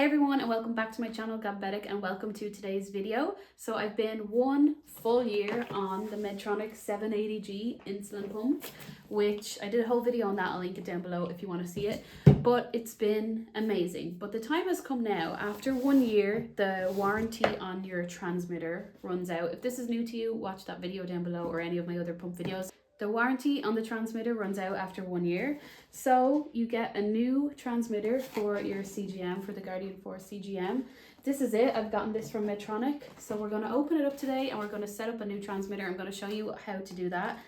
Hey everyone, and welcome back to my channel Gabbabetic, and welcome to today's video. So I've been 1 full year on the Medtronic 780g Insulin Pump, which I did a whole video on that. I'll link it down below if you want to see it. But it's been amazing. But the time has come now. After 1 year, the warranty on your transmitter runs out. If this is new to you, watch that video down below or any of my other pump videos. The warranty on the transmitter runs out after 1 year, so you get a new transmitter for your CGM, for the Guardian 4 CGM. This is it. I've gotten this from Medtronic, so we're going to open it up today and we're going to set up a new transmitter. I'm going to show you how to do that.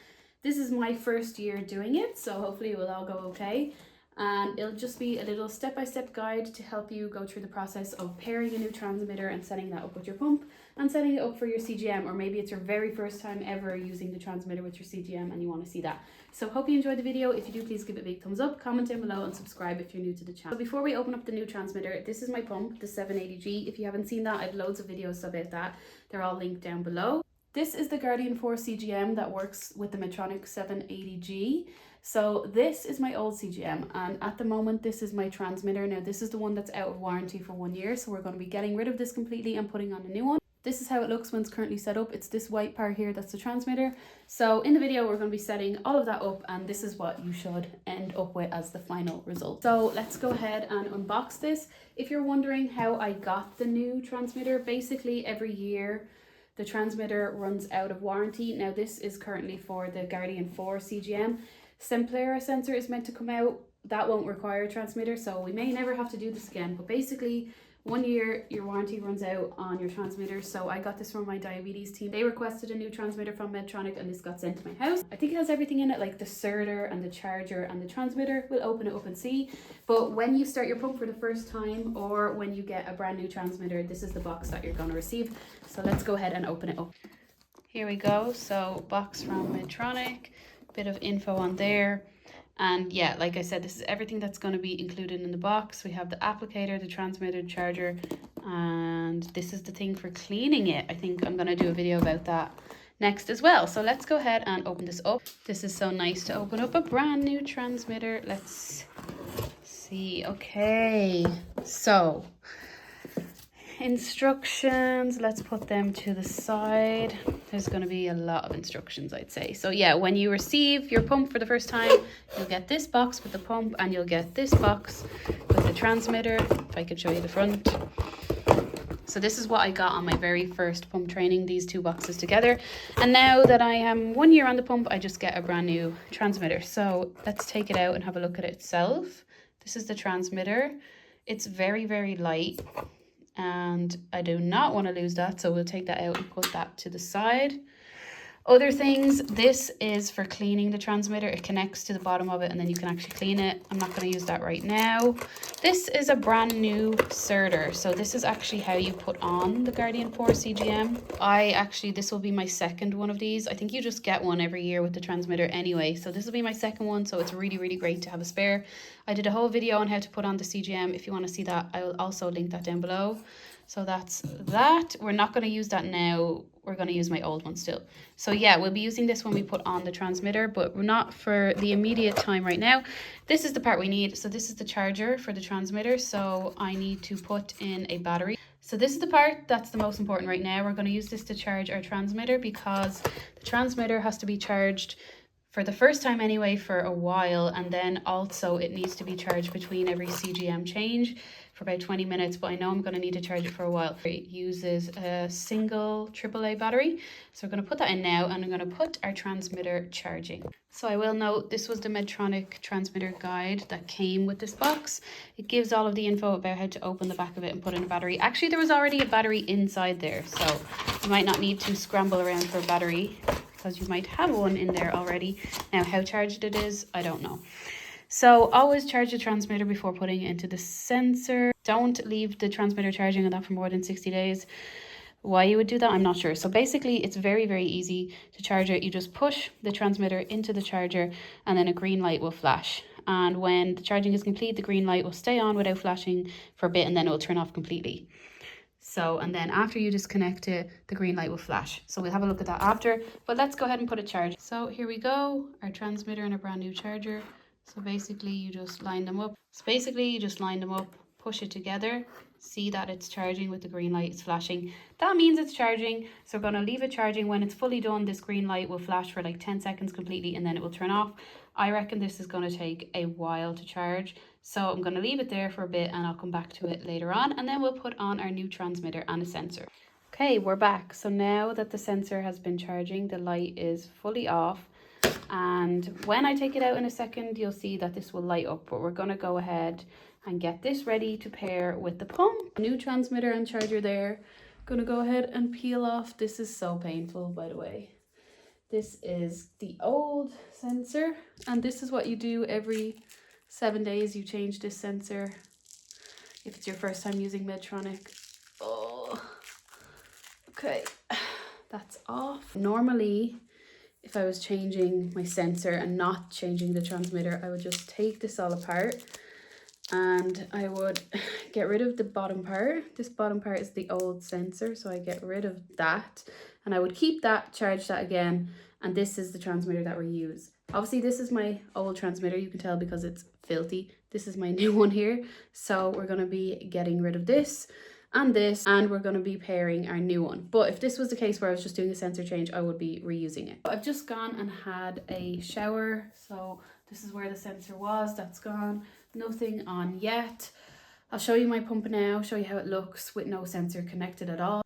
This is my first year doing it, so hopefully it will all go okay. And it'll just be a little step-by-step guide to help you go through the process of pairing a new transmitter and setting that up with your pump and setting it up for your CGM, or maybe it's your very first time ever using the transmitter with your CGM and you want to see that. So hope you enjoyed the video. If you do, please give it a big thumbs up, comment down below and subscribe if you're new to the channel. So before we open up the new transmitter, this is my pump, the 780g. If you haven't seen that, I have loads of videos about that. They're all linked down below. This is the Guardian 4 CGM that works with the Medtronic 780g. So this is my old CGM, and at the moment this is my transmitter. Now this is the one that's out of warranty for 1 year, so we're going to be getting rid of this completely and putting on a new one. This is how it looks when it's currently set up. It's this white part here, that's the transmitter. So in the video we're going to be setting all of that up, and this is what you should end up with as the final result. So let's go ahead and unbox this. If you're wondering how I got the new transmitter, basically every year the transmitter runs out of warranty. Now this is currently for the Guardian 4 CGM. Simplera sensor is meant to come out. That won't require a transmitter, so we may never have to do this again. But basically 1 year your warranty runs out on your transmitter. So I got this from my diabetes team. They requested a new transmitter from Medtronic and this got sent to my house. I think it has everything in it, like the inserter and the charger and the transmitter. We'll open it up and see. But when you start your pump for the first time, or when you get a brand new transmitter, this is the box that you're going to receive. So let's go ahead and open it up. Here we go. So box from Medtronic, bit of info on there. And yeah, like I said, this is everything that's going to be included in the box. We have the applicator, the transmitter, charger, and this is the thing for cleaning it. I think I'm going to do a video about that next as well. So let's go ahead and open this up. This is so nice to open up a brand new transmitter. Let's see. Okay, so instructions, let's put them to the side. There's going to be a lot of instructions, I'd say. So yeah, when you receive your pump for the first time, you'll get this box with the pump and you'll get this box with the transmitter. If I could show you the front. So this is what I got on my very first pump training, these two boxes together. And now that I am 1 year on the pump, I just get a brand new transmitter. So let's take it out and have a look at it itself. This is the transmitter. It's very, very light, and I do not want to lose that, so we'll take that out and put that to the side. Other things, this is for cleaning the transmitter. It connects to the bottom of it and then you can actually clean it. I'm not going to use that right now. This is a brand new inserter. So this is actually how you put on the Guardian 4 CGM. This will be my second one of these. I think you just get one every year with the transmitter anyway. So this will be my second one. So it's really, really great to have a spare. I did a whole video on how to put on the CGM. If you want to see that, I will also link that down below. So that's that. We're not going to use that now. We're going to use my old one still. So yeah, we'll be using this when we put on the transmitter, but we're not for the immediate time right now. This is the part we need. So this is the charger for the transmitter. So I need to put in a battery. So this is the part that's the most important right now. We're going to use this to charge our transmitter, because the transmitter has to be charged for the first time anyway for a while, and then also it needs to be charged between every CGM change for about 20 minutes, but I know I'm going to need to charge it for a while. It uses a single AAA battery, so we're going to put that in now, and I'm going to put our transmitter charging. So I will note, this was the Medtronic transmitter guide that came with this box. It gives all of the info about how to open the back of it and put in a battery. Actually, there was already a battery inside there, so you might not need to scramble around for a battery, because you might have one in there already. Now, how charged it is, I don't know. So always charge the transmitter before putting it into the sensor. Don't leave the transmitter charging on that for more than 60 days. Why you would do that, I'm not sure. So basically, it's very, very easy to charge it. You just push the transmitter into the charger and then a green light will flash. And when the charging is complete, the green light will stay on without flashing for a bit, and then it will turn off completely. So, and then after you disconnect it, the green light will flash. So we'll have a look at that after, but let's go ahead and put a charge. So here we go, our transmitter and a brand new charger. So basically you just line them up. push it together, see that it's charging with the green light, it's flashing. That means it's charging. So we're going to leave it charging. When it's fully done, this green light will flash for like 10 seconds completely and then it will turn off. I reckon this is going to take a while to charge. So I'm going to leave it there for a bit and I'll come back to it later on. And then we'll put on our new transmitter and a sensor. Okay, we're back. So now that the sensor has been charging, the light is fully off. And when I take it out in a second, you'll see that this will light up. But we're going to go ahead and get this ready to pair with the pump. New transmitter and charger there. Going to go ahead and peel off. This is so painful, by the way. This is the old sensor. And this is what you do every 7 days. You change this sensor if it's your first time using Medtronic. Oh, okay. That's off. Normally, if I was changing my sensor and not changing the transmitter, I would just take this all apart and I would get rid of the bottom part. This bottom part is the old sensor, so I get rid of that and I would keep that, charge that again, and this is the transmitter that we use. Obviously this is my old transmitter, you can tell because it's filthy. This is my new one here, so we're going to be getting rid of this and this, and we're going to be pairing our new one. But if this was the case where I was just doing a sensor change, I would be reusing it. I've just gone and had a shower, so this is where the sensor was. That's gone. Nothing on yet. I'll show you my pump now, show you how it looks with no sensor connected at all.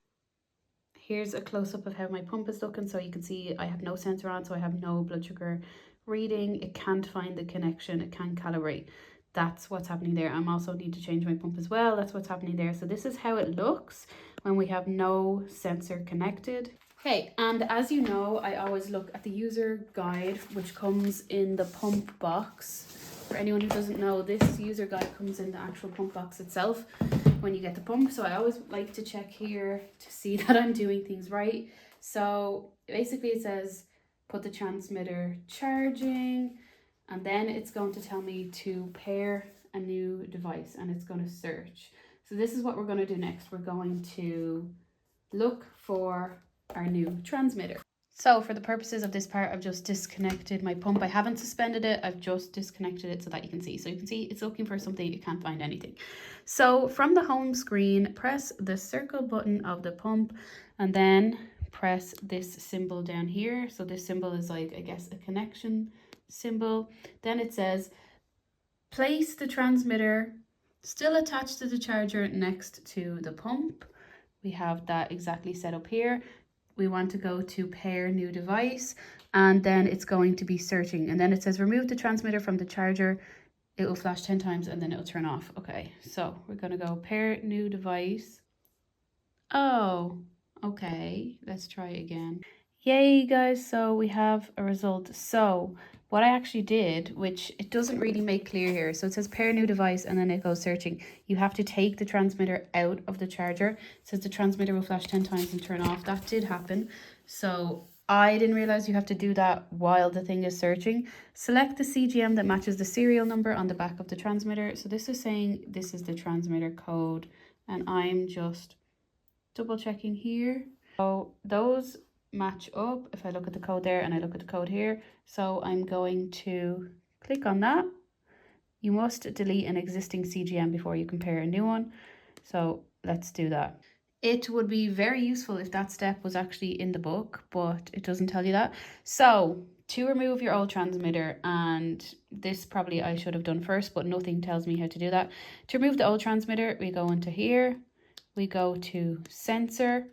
Here's a close-up of how my pump is looking, so you can see I have no sensor on, so I have no blood sugar reading. It can't find the connection, it can't calibrate. That's what's happening there. I'm also need to change my pump as well. That's what's happening there. So this is how it looks when we have no sensor connected. Okay, and as you know, I always look at the user guide, which comes in the pump box. For anyone who doesn't know, this user guide comes in the actual pump box itself when you get the pump. So I always like to check here to see that I'm doing things right. So basically it says, put the transmitter charging, and then it's going to tell me to pair a new device and it's going to search. So this is what we're going to do next. We're going to look for our new transmitter. So for the purposes of this part, I've just disconnected my pump. I haven't suspended it. I've just disconnected it so that you can see. So you can see it's looking for something. It can't find anything. So from the home screen, press the circle button of the pump and then press this symbol down here. So this symbol is like, I guess, a connection symbol. Then it says place the transmitter still attached to the charger next to the pump. We have that exactly set up here. We want to go to pair new device, and then it's going to be searching, and then it says remove the transmitter from the charger. It will flash 10 times and then it'll turn off. Okay, so we're going to go pair new device. Oh, okay, let's try again. Yay guys, so we have a result. So what I actually did, which it doesn't really make clear here, so it says pair new device and then it goes searching. You have to take the transmitter out of the charger. It says the transmitter will flash 10 times and turn off. That did happen. So I didn't realize you have to do that while the thing is searching. Select the CGM that matches the serial number on the back of the transmitter. So this is saying this is the transmitter code, and I'm just double checking here. So those match up if I look at the code there and I look at the code here. So I'm going to click on that. You must delete an existing CGM before you compare a new one. So let's do that. It would be very useful if that step was actually in the book, but it doesn't tell you that. So to remove your old transmitter, and this probably I should have done first, but nothing tells me how to do that. To remove the old transmitter, we go into here, we go to sensor.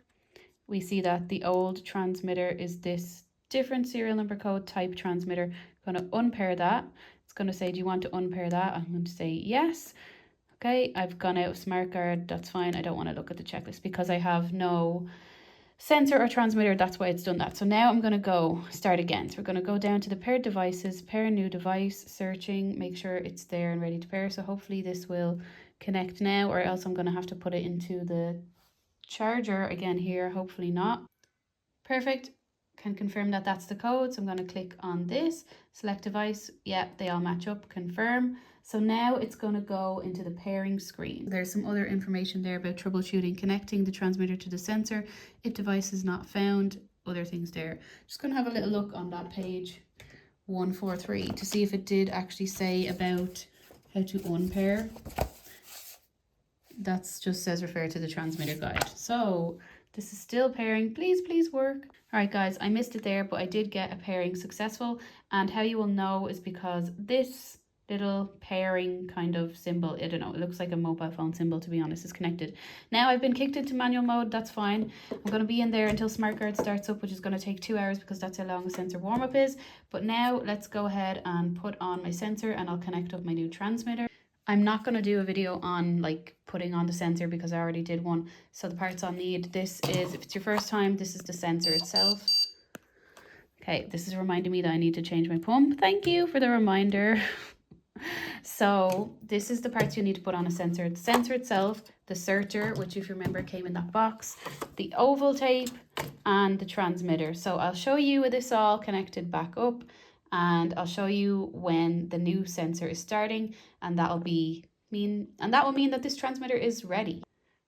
We see that the old transmitter is this different serial number code type transmitter. I'm going to unpair that. It's going to say, do you want to unpair that? I'm going to say yes. Okay, I've gone out of Smartguard. That's fine. I don't want to look at the checklist because I have no sensor or transmitter. That's why it's done that. So now I'm going to go start again. So we're going to go down to the paired devices, pair a new device, searching, make sure it's there and ready to pair. So hopefully this will connect now, or else I'm going to have to put it into the charger again here. Hopefully not. Perfect. Can confirm that that's the code. So I'm going to click on this, select device. Yeah, they all match up. Confirm. So now it's going to go into the pairing screen. There's some other information there about troubleshooting, connecting the transmitter to the sensor. If device is not found, other things there. Just going to have a little look on that page 143 to see if it did actually say about how to unpair. That's just says refer to the transmitter guide. So this is still pairing. Please work. All right, guys, I missed it there, but I did get a pairing successful. And how you will know is because this little pairing kind of symbol, I don't know, it looks like a mobile phone symbol, to be honest, is connected. Now I've been kicked into manual mode, that's fine. I'm going to be in there until Smartguard starts up, which is going to take 2 hours because that's how long the sensor warm-up is. But now let's go ahead and put on my sensor and I'll connect up my new transmitter. I'm not going to do a video on like putting on the sensor because I already did one. So the parts I'll need, this is, if it's your first time, this is the sensor itself. Okay, this is reminding me that I need to change my pump. Thank you for the reminder. So this is the parts you need to put on a sensor. The sensor itself, the serter, which if you remember came in that box, the oval tape and the transmitter. So I'll show you with this all connected back up. And I'll show you when the new sensor is starting, and that will mean that this transmitter is ready.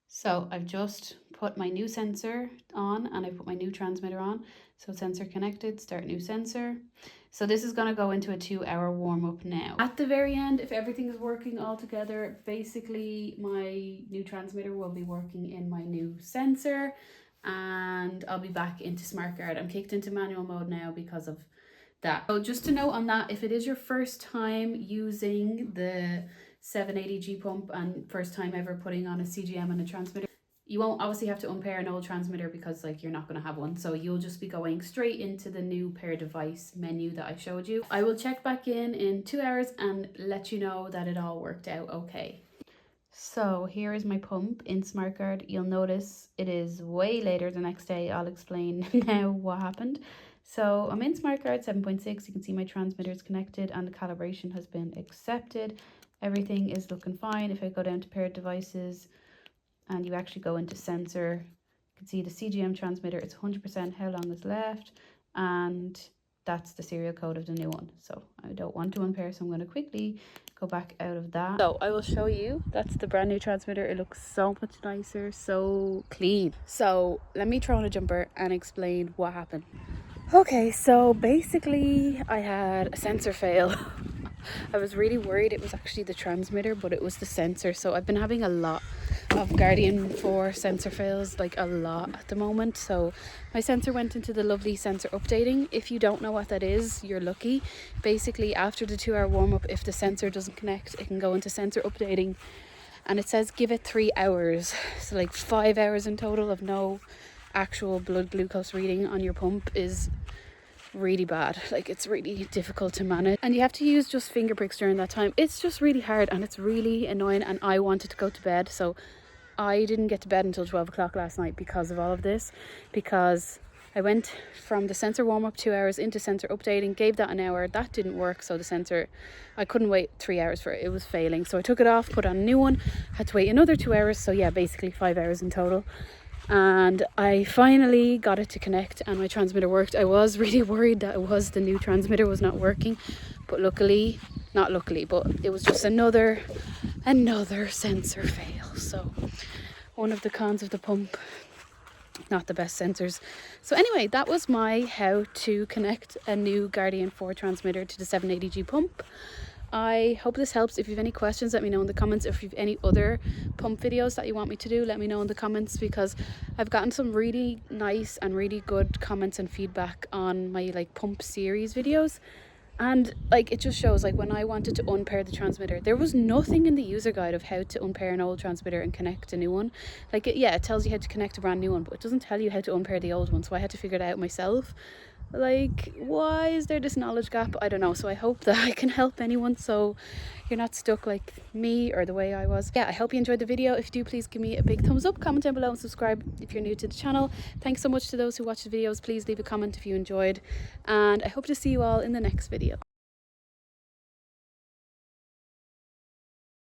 So I've just put my new sensor on and I put my new transmitter on. So sensor connected, start new sensor. So this is going to go into a 2-hour warm-up now. At the very end, if everything is working all together, basically my new transmitter will be working in my new sensor and I'll be back into Smartguard. I'm kicked into manual mode now because of that. So just to note on that, if it is your first time using the 780g pump and first time ever putting on a CGM and a transmitter, you won't obviously have to unpair an old transmitter because like you're not going to have one. So you'll just be going straight into the new pair device menu that I showed you. I will check back in 2 hours and let you know that it all worked out okay. So here is my pump in Smartguard. You'll notice it is way later the next day. I'll explain now what happened. So I'm in Smartguard 7.6. You can see my transmitter is connected and the calibration has been accepted. Everything is looking fine. If I go down to paired devices and you actually go into sensor, you can see the CGM transmitter, it's 100% how long is left, and that's the serial code of the new one. So I don't want to unpair, so I'm going to quickly go back out of that. So I will show you, that's the brand new transmitter. It looks so much nicer, so clean. So let me throw on a jumper and explain what happened. Okay, so basically I had a sensor fail. I was really worried it was actually the transmitter, but it was the sensor. So I've been having a lot of Guardian 4 sensor fails, like a lot at the moment. So my sensor went into the lovely sensor updating. If you don't know what that is, you're lucky. Basically after the 2-hour warm-up, if the sensor doesn't connect, it can go into sensor updating, and it says give it 3 hours. So like 5 hours in total of no actual blood glucose reading on your pump is really bad. Like it's really difficult to manage, and you have to use just finger pricks during that time. It's just really hard and it's really annoying, and I wanted to go to bed, so I didn't get to bed until 12 o'clock last night because of all of this, because I went from the sensor warm-up 2 hours into sensor updating, gave that an hour, that didn't work. So the sensor, I couldn't wait 3 hours for it, it was failing. So I took it off, put on a new one, had to wait another 2 hours. So yeah, basically 5 hours in total. And I finally got it to connect and my transmitter worked. I was really worried that it was the new transmitter was not working, but luckily, not luckily, but it was just another sensor fail. So one of the cons of the pump, not the best sensors. So anyway, that was my how to connect a new Guardian 4 transmitter to the 780g pump. I hope this helps. If you have any questions, let me know in the comments. If you have any other pump videos that you want me to do, let me know in the comments, because I've gotten some really nice and really good comments and feedback on my like pump series videos. And like it just shows, like when I wanted to unpair the transmitter, there was nothing in the user guide of how to unpair an old transmitter and connect a new one. Like it tells you how to connect a brand new one, but it doesn't tell you how to unpair the old one. So I had to figure it out myself. Like, why is there this knowledge gap? I don't know. So I hope that I can help anyone, so you're not stuck like me or the way I was. Yeah, I hope you enjoyed the video. If you do, please give me a big thumbs up, comment down below and subscribe if you're new to the channel. Thanks so much to those who watch the videos. Please leave a comment if you enjoyed, and I hope to see you all in the next video.